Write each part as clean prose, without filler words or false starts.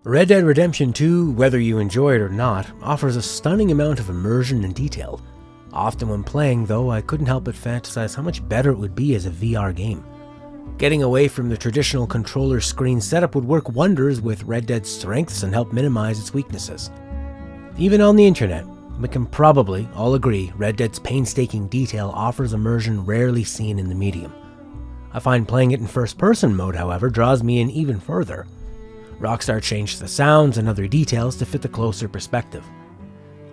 Red Dead Redemption 2, whether you enjoy it or not, offers a stunning amount of immersion and detail. Often when playing, though, I couldn't help but fantasize how much better it would be as a VR game. Getting away from the traditional controller screen setup would work wonders with Red Dead's strengths and help minimize its weaknesses. Even on the internet, we can probably all agree Red Dead's painstaking detail offers immersion rarely seen in the medium. I find playing it in first-person mode, however, draws me in even further. Rockstar changed the sounds and other details to fit the closer perspective.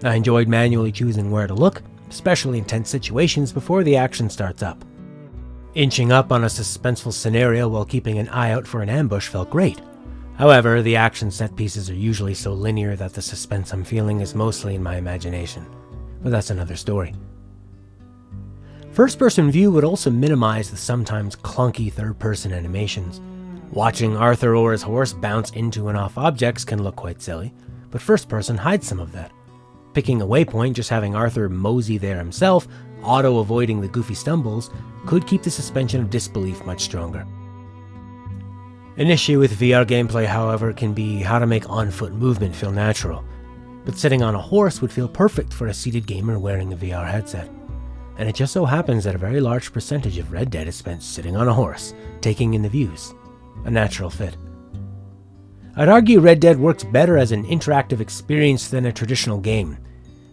I enjoyed manually choosing where to look, especially in tense situations before the action starts up. Inching up on a suspenseful scenario while keeping an eye out for an ambush felt great. However, the action set pieces are usually so linear that the suspense I'm feeling is mostly in my imagination. But that's another story. First-person view would also minimize the sometimes clunky third-person animations. Watching Arthur or his horse bounce into and off objects can look quite silly, but first-person hides some of that. Picking a waypoint, just having Arthur mosey there himself, auto-avoiding the goofy stumbles, could keep the suspension of disbelief much stronger. An issue with VR gameplay, however, can be how to make on-foot movement feel natural. But sitting on a horse would feel perfect for a seated gamer wearing a VR headset. And it just so happens that a very large percentage of Red Dead is spent sitting on a horse, taking in the views. A natural fit. I'd argue Red Dead works better as an interactive experience than a traditional game.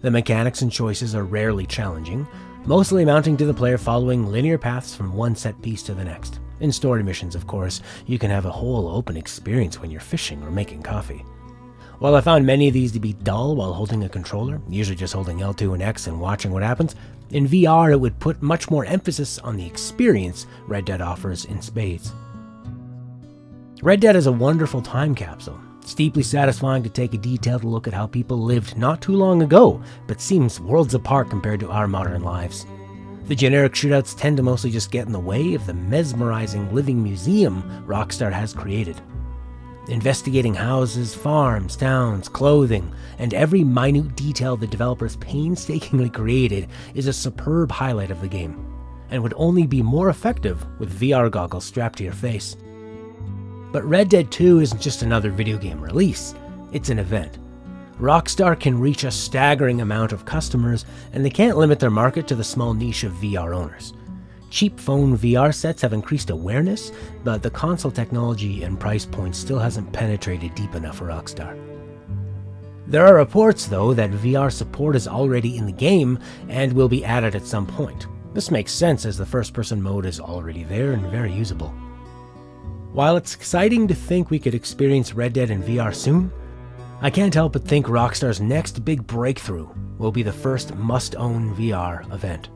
The mechanics and choices are rarely challenging, mostly amounting to the player following linear paths from one set piece to the next. In story missions, of course, you can have a whole open experience when you're fishing or making coffee. While I found many of these to be dull while holding a controller, usually just holding L2 and X and watching what happens, in VR it would put much more emphasis on the experience Red Dead offers in spades. Red Dead is a wonderful time capsule. It's deeply satisfying to take a detailed look at how people lived not too long ago, but seems worlds apart compared to our modern lives. The generic shootouts tend to mostly just get in the way of the mesmerizing living museum Rockstar has created. Investigating houses, farms, towns, clothing, and every minute detail the developers painstakingly created is a superb highlight of the game, and would only be more effective with VR goggles strapped to your face. But Red Dead 2 isn't just another video game release, it's an event. Rockstar can reach a staggering amount of customers, and they can't limit their market to the small niche of VR owners. Cheap phone VR sets have increased awareness, but the console technology and price point still hasn't penetrated deep enough for Rockstar. There are reports, though, that VR support is already in the game and will be added at some point. This makes sense as the first-person mode is already there and very usable. While it's exciting to think we could experience Red Dead in VR soon, I can't help but think Rockstar's next big breakthrough will be the first must-own VR event.